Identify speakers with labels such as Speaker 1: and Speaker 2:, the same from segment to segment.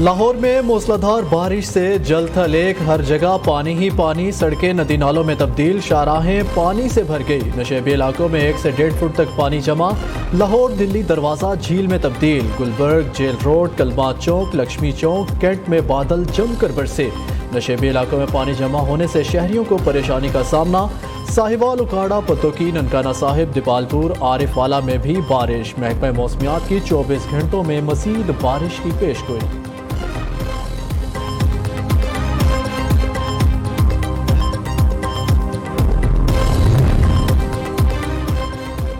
Speaker 1: लाहौर में मूसलाधार बारिश से जल थल एक, हर जगह पानी ही पानी, सड़कें नदी नालों में तब्दील, शाहराहें पानी से भर गई। नशेबी इलाकों में 1 से 1.5 फुट तक पानी जमा। लाहौर दिल्ली दरवाज़ा झील में तब्दील। गुलबर्ग, जेल रोड, कलमा चौक, लक्ष्मी चौक, कैंट में बादल जमकर बरसे। नशेबी इलाकों में पानी जमा होने से शहरियों को परेशानी का सामना। साहिवाल, उकाड़ा, पतोकी, ननकाना साहिब, दीपालपुर, आरिफ वाला में भी बारिश। महकमा मौसमियात की 24 घंटों में मज़ीद बारिश की पेशगोई।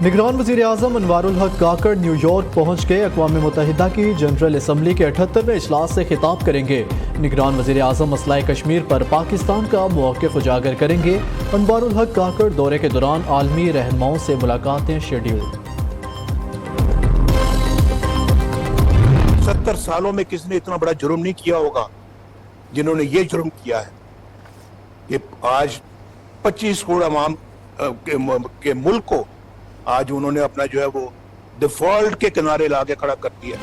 Speaker 1: निगरान वज़ीर आज़म अनवारुल हक काकड़ न्यूयॉर्क पहुँच के अक़वाम मुत्तहिदा की जनरल असम्बली के 78वें इजलास से खिताब करेंगे। निगरान वज़ीर आज़म मसला कश्मीर पर पाकिस्तान का मौक़िफ़ उजागर करेंगे। अनवारुल हक काकड़ दौरे के दौरान आलमी रहनुमाओं से मुलाकातें शेड्यूल।
Speaker 2: 70 सालों में किसी ने इतना बड़ा जुर्म नहीं किया होगा जिन्होंने ये जुर्म किया है कि आज 25 करोड़ अवाम के मुल्क को आज उन्होंने अपना जो है वो डिफॉल्ट के किनारे लाके खड़ा कर दिया।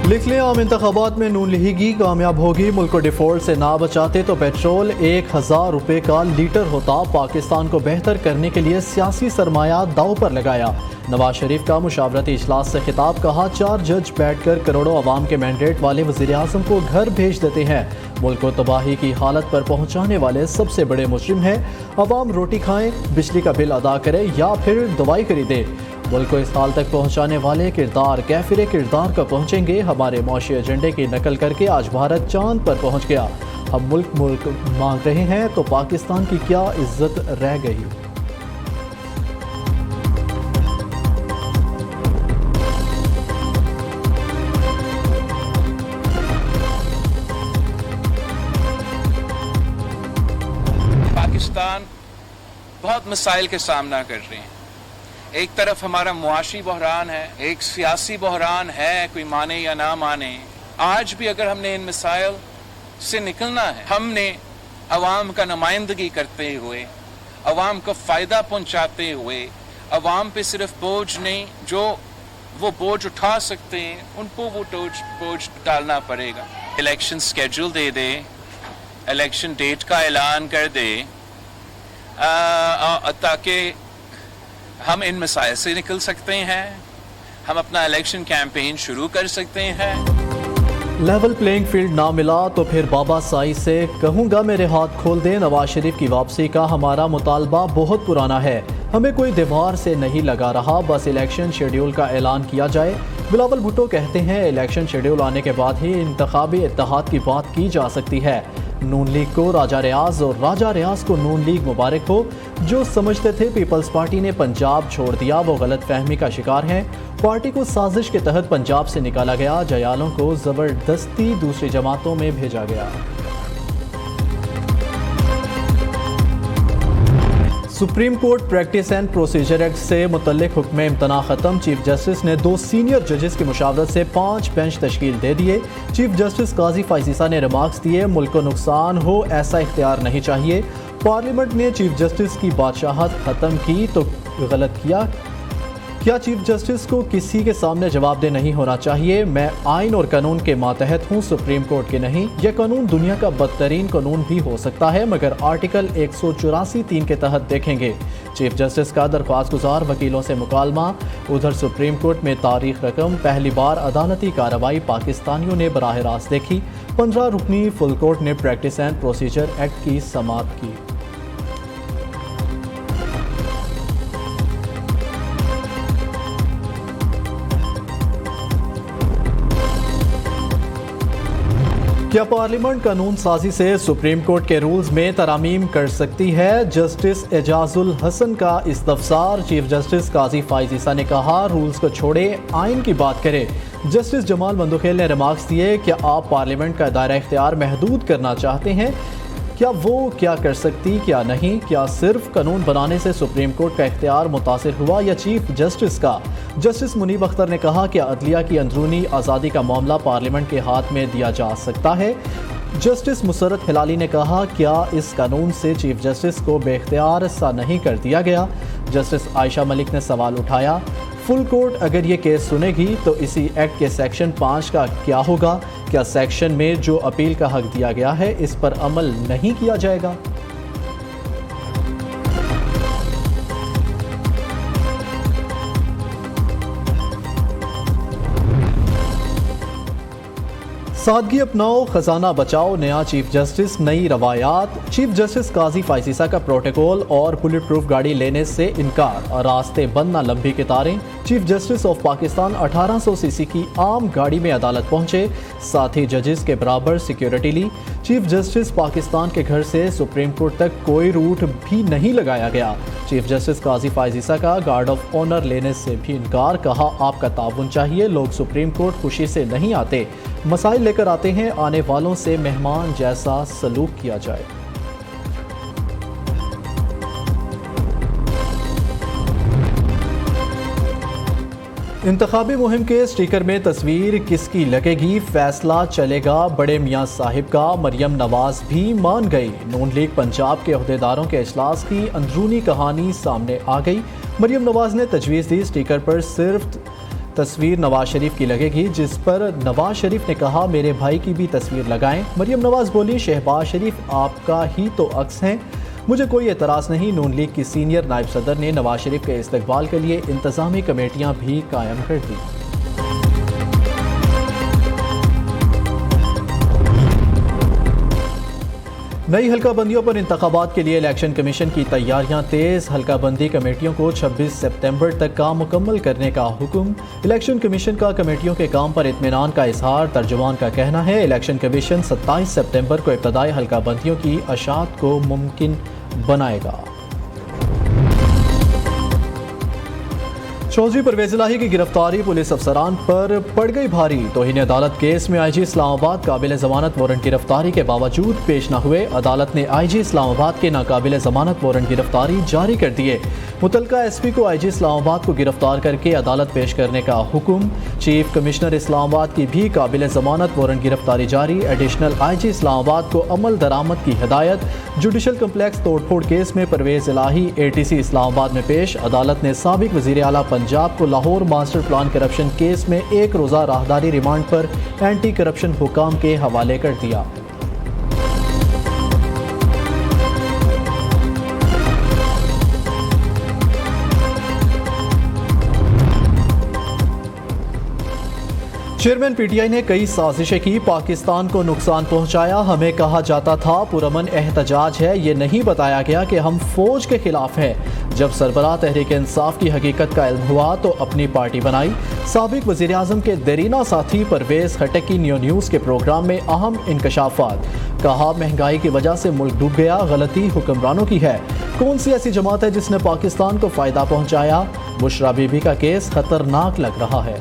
Speaker 1: लिख लें, आम इंतखाबात में नून लीगी कामयाब होगी। मुल्क को डिफॉल्ट से ना बचाते तो पेट्रोल 1000 रुपये का लीटर होता। पाकिस्तान को बेहतर करने के लिए सियासी सरमाया दाव पर लगाया। नवाज शरीफ का मुशावरती इजलास से खिताब, कहा 4 जज बैठकर करोड़ों अवाम के मैंडेट वाले वज़ीर आज़म को घर भेज देते हैं। मुल्क को तबाही की हालत पर पहुंचाने वाले सबसे बड़े मुजरिम हैं। अवाम रोटी खाएं, बिजली का बिल अदा करें या फिर दवाई खरीदें। मुल्क को इस हाल तक पहुंचाने वाले किरदार कैफिर किरदार का पहुंचेंगे। हमारे मुआशी एजेंडे की नकल करके आज भारत चांद पर पहुंच गया। हम मुल्क मांग रहे हैं तो पाकिस्तान की क्या इज्जत रह गई।
Speaker 3: पाकिस्तान बहुत मसाइल के सामना कर रहे हैं। एक तरफ हमारा मुआशी बहरान है, एक सियासी बहरान है, कोई माने या ना माने। आज भी अगर हमने इन मसाइल से निकलना है, हमने अवाम का नुमाइंदगी करते हुए, अवाम को फ़ायदा पहुंचाते हुए, अवाम पे सिर्फ बोझ नहीं, जो वो बोझ उठा सकते हैं उनको वो बोझ डालना पड़ेगा। इलेक्शन स्केड्यूल दे दे, इलेक्शन डेट का ऐलान कर दे ताकि हम इन मसाइल से निकल सकते हैं, हम अपना इलेक्शन कैंपेन शुरू कर सकते हैं।
Speaker 1: लेवल प्लेइंग फील्ड ना मिला तो फिर बाबा साई से कहूँगा मेरे हाथ खोल दें। नवाज शरीफ की वापसी का हमारा मुतालबा बहुत पुराना है। हमें कोई दीवार से नहीं लगा रहा, बस इलेक्शन शेड्यूल का ऐलान किया जाए। बिलावल भुट्टो कहते हैं इलेक्शन शेड्यूल आने के बाद ही इंतखाबी इत्तेहाद की बात की जा सकती है। नून लीग को राजा रियाज और राजा रियाज को नून लीग मुबारक हो। जो समझते थे पीपल्स पार्टी ने पंजाब छोड़ दिया वो गलत फहमी का शिकार हैं। पार्टी को साजिश के तहत पंजाब से निकाला गया, जयालों को ज़बरदस्ती दूसरी जमातों में भेजा गया। Supreme court practice and procedure act से मुतल्लिक हुक्म इम्तना ख़त्म। चीफ जस्टिस ने 2 सीनियर जजेस की मुशावरत से 5 बेंच तश्कील दे दिए। चीफ जस्टिस काजी फाइजीसा ने रिमार्क्स दिए, मुल्क को नुकसान हो ऐसा इख्तियार नहीं चाहिए। पार्लियामेंट ने चीफ जस्टिस की बादशाहत ख़त्म की तो गलत किया। क्या चीफ जस्टिस को किसी के सामने जवाबदेह नहीं होना चाहिए? मैं आइन और कानून के मातहत हूँ, सुप्रीम कोर्ट के नहीं। यह कानून दुनिया का बदतरीन कानून भी हो सकता है मगर आर्टिकल 184(3) के तहत देखेंगे। चीफ जस्टिस का दरख्वास्त गुजार वकीलों से मुकालमा। उधर सुप्रीम कोर्ट में तारीख रकम, पहली बार अदालती कार्रवाई पाकिस्तानियों ने बराह रास्त देखी। 15 रुकनी फुल कोर्ट ने प्रैक्टिस एंड प्रोसीजर एक्ट की समाअत की। क्या पार्लियामेंट कानून साजी से सुप्रीम कोर्ट के रूल्स में तरामीम कर सकती है? जस्टिस एजाजुल हसन का इस्तफसार। चीफ जस्टिस काजी फाइजीसा ने कहा रूल्स को छोड़े, आइन की बात करें। जस्टिस जमाल मंदुखेल ने रिमार्क्स दिए, क्या आप पार्लियामेंट का दायरा इख्तियार महदूद करना चाहते हैं? क्या वो क्या कर सकती क्या नहीं? क्या सिर्फ कानून बनाने से सुप्रीम कोर्ट का इख्तियार मुतासिर हुआ या चीफ जस्टिस का? जस्टिस मुनीब अख्तर ने कहा कि अदलिया की अंदरूनी आज़ादी का मामला पार्लियामेंट के हाथ में दिया जा सकता है। जस्टिस मुसर्रत हिलाली ने कहा, क्या इस कानून से चीफ जस्टिस को बेख्तियार सा नहीं कर दिया गया? जस्टिस आयशा मलिक ने सवाल उठाया। फुल कोर्ट अगर ये केस सुनेगी तो इसी एक्ट के सेक्शन 5 का क्या होगा? क्या सेक्शन में जो अपील का हक दिया गया है इस पर अमल नहीं किया जाएगा? सादगी अपनाओ, खजाना बचाओ, नया चीफ जस्टिस, नई रवायात। चीफ जस्टिस काजी फाइसीसा का प्रोटोकॉल और बुलेट प्रूफ गाड़ी लेने से इनकार, रास्ते बंद न लंबी कतारें। Chief justice of Pakistan 1800 CC की आम गाड़ी में अदालत पहुंचे, साथ ही जजेस के बराबर सिक्योरिटी ली। चीफ जस्टिस पाकिस्तान के घर से सुप्रीम कोर्ट तक कोई रूट भी नहीं लगाया गया। चीफ जस्टिस काजी फाइसीसा का गार्ड ऑफ ऑनर लेने से भी इनकार, कहा आपका ताउन चाहिए, लोग सुप्रीम कोर्ट खुशी से नहीं आते, मसाइल लेकर आते हैं, आने वालों से मेहमान जैसा सलूक किया जाए। इंतखाबी मुहिम के स्टिकर में तस्वीर किसकी लगेगी, फैसला चलेगा बड़े मियां साहिब का। मरियम नवाज भी मान गई। नून लीग पंजाब के अहदेदारों के इजलास की अंदरूनी कहानी सामने आ गई। मरियम नवाज ने तजवीज़ दी स्टिकर पर सिर्फ तस्वीर नवाज शरीफ की लगेगी, जिस पर नवाज शरीफ ने कहा मेरे भाई की भी तस्वीर लगाएं। मरियम नवाज बोली शहबाज शरीफ आपका ही तो अक्स हैं, मुझे कोई एतराज़ नहीं। नून लीग की सीनियर नायब सदर ने नवाज शरीफ के इस्तकबाल के लिए इंतजामी कमेटियां भी कायम कर दी। नई हल्काबंदियों पर इंतखाबात के लिए इलेक्शन कमीशन की तैयारियां तेज। हल्काबंदी कमेटियों को 26 सितंबर तक का मुकम्मल करने का हुक्म। इलेक्शन कमीशन का कमेटियों के काम पर इत्मीनान का इजहार। तर्जुमान का कहना है इलेक्शन कमीशन 27 सितंबर को इब्तदाई हल्काबंदियों की अशात को मुमकिन बनाएगा। चौधरी परवेज इलाही की गिरफ्तारी पुलिस अफसरान पर पड़ गई भारी। तौहीन अदालत केस में आईजी इस्लामाबाद काबिल जमानत वारंट गिरफ्तारी के बावजूद पेश न हुए। अदालत ने आईजी इस्लामाबाद के नाकाबिल जमानत वारंट गिरफ्तारी जारी कर दिए। मुतलका एसपी को आईजी इस्लामाबाद को गिरफ्तार करके अदालत पेश करने का हुक्म। चीफ कमिश्नर इस्लामाबाद की भी काबिल जमानत वारंट गिरफ्तारी जारी। एडिशनल आईजी इस्लामाबाद को अमल दरामद की हिदायत। जुडिशल कम्प्लेक्स तोड़फोड़ केस में परवेज इलाही एटीसी इस्लामाबाद में पेश। अदालत ने साबिक वजीर आला पंजाब को Lahore master plan corruption case में एक रोज़ा राहदारी रिमांड पर एंटी करप्शन हुकाम के हवाले कर दिया। चेयरमैन पीटीआई ने कई साजिशें की, पाकिस्तान को नुकसान पहुंचाया। हमें कहा जाता था पुरअमन एहतजाज है, ये नहीं बताया गया कि हम फौज के खिलाफ हैं। जब सरबराह तहरीक इंसाफ की हकीकत का इल्म हुआ तो अपनी पार्टी बनाई। साबिक वज़ीर आज़म के देरीना साथी परवेज खटक की न्यूज़ के प्रोग्राम में अहम इंकशाफात। कहा महंगाई की वजह से मुल्क डूब गया, गलती हुक्मरानों की है। कौन सी ऐसी जमात है जिसने पाकिस्तान को फ़ायदा पहुँचाया? बुशरा बीबी का केस खतरनाक लग रहा है।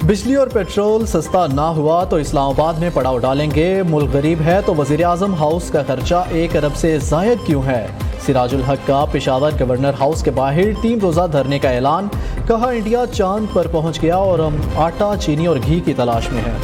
Speaker 1: बिजली और पेट्रोल सस्ता ना हुआ तो इस्लामाबाद में पड़ाव डालेंगे। मुल्क गरीब है तो वज़ीर आज़म हाउस का खर्चा 1 अरब से ज़ायद क्यों है? सिराजुल हक का पेशावर गवर्नर हाउस के बाहर 3 रोज़ा धरने का ऐलान। कहा इंडिया चांद पर पहुंच गया और हम आटा, चीनी और घी की तलाश में हैं।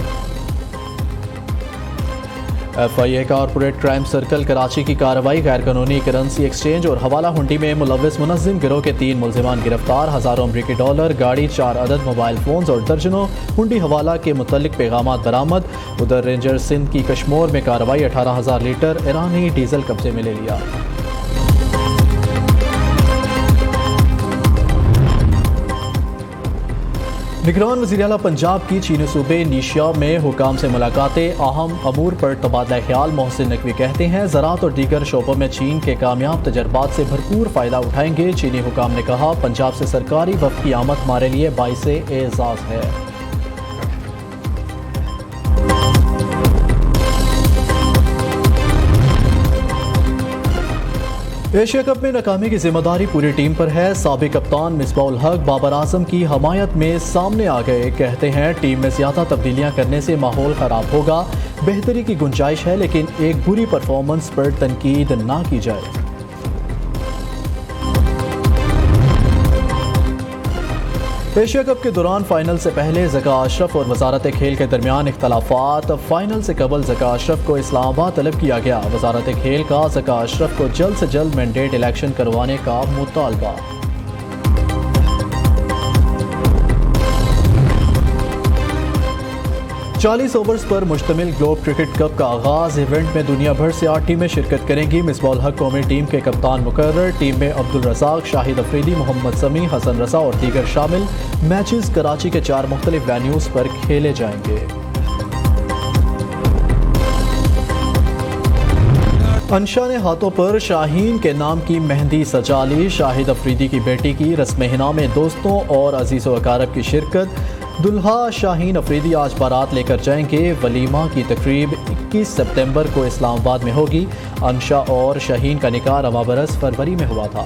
Speaker 1: FIA corporate crime circle Karachi की कार्रवाई। गैर कानूनी करेंसी एक्सचेंज और हवाला हुंडी में मुलव्विस मुनज़्ज़िम गिरोह के 3 मुल्ज़िमान गिरफ्तार। हज़ारों अमरीकी डॉलर, गाड़ी, 4 अदद मोबाइल फ़ोन्स और दर्जनों हुंडी हवाला के मुतल्लिक पैगामात बरामद। उधर रेंजर सिंध की कश्मोर में कार्रवाई। 18,000 लीटर ईरानी डीजल कब्जे में ले लिया। निगरान वज़ीर आला पंजाब की चीनी सूबे निशिया में हुकाम से मुलाकातें। अहम अमूर पर तबादला ख्याल। मोहसिन नकवी कहते हैं ज़राअत और दीगर शोबों में चीन के कामयाब तजर्बात से भरपूर फ़ायदा उठाएंगे। चीनी हुकाम ने कहा पंजाब से सरकारी वफ़द की आमद हमारे लिए बाइसे एज़ाज़ है। एशिया कप में नाकामी की जिम्मेदारी पूरी टीम पर है। साबिक कप्तान मिसबाउल हक बाबर आजम की हमायत में सामने आ गए। कहते हैं टीम में ज़्यादा तब्दीलियां करने से माहौल ख़राब होगा। बेहतरी की गुंजाइश है लेकिन एक बुरी परफॉर्मेंस पर तनकीद ना की जाए। एशिया कप के दौरान फाइनल से पहले ज़का अशरफ और वजारत खेल के दरमियान इख्तलाफात। फाइनल से कबल ज़का अशरफ को इस्लामाबाद तलब किया गया। वजारत खेल का ज़का अशरफ को जल्द से जल्द मैंडेट इलेक्शन करवाने का मुतालबा। चालीस ओवर्स पर मुश्तमिल ग्लोब क्रिकेट कप का आगाज। इवेंट में दुनिया भर से 8 टीमें शिरकत करेंगी। मिसबाह हक कौमी टीम के कप्तान मुकर्रर। टीम में अब्दुल रज़ाक, शाहिद अफरीदी, मोहम्मद समी, हसन रज़ा और दीगर शामिल। मैचेस कराची के 4 मुख्तलिफ वेन्यूज़ पर खेले जाएंगे। अंशा ने हाथों पर शाहीन के नाम की मेहंदी सजा ली। शाहिद अफरीदी की बेटी की रस्म हिना में दोस्तों और अजीज़ व अकारब की शिरकत। दुल्हा शाहीन अफरीदी आज बारात लेकर जाएंगे। वलीमा की तकरीब 21 सितंबर को इस्लामाबाद में होगी। अंशा और शाहीन का निकाह रवा बरस फरवरी में हुआ था।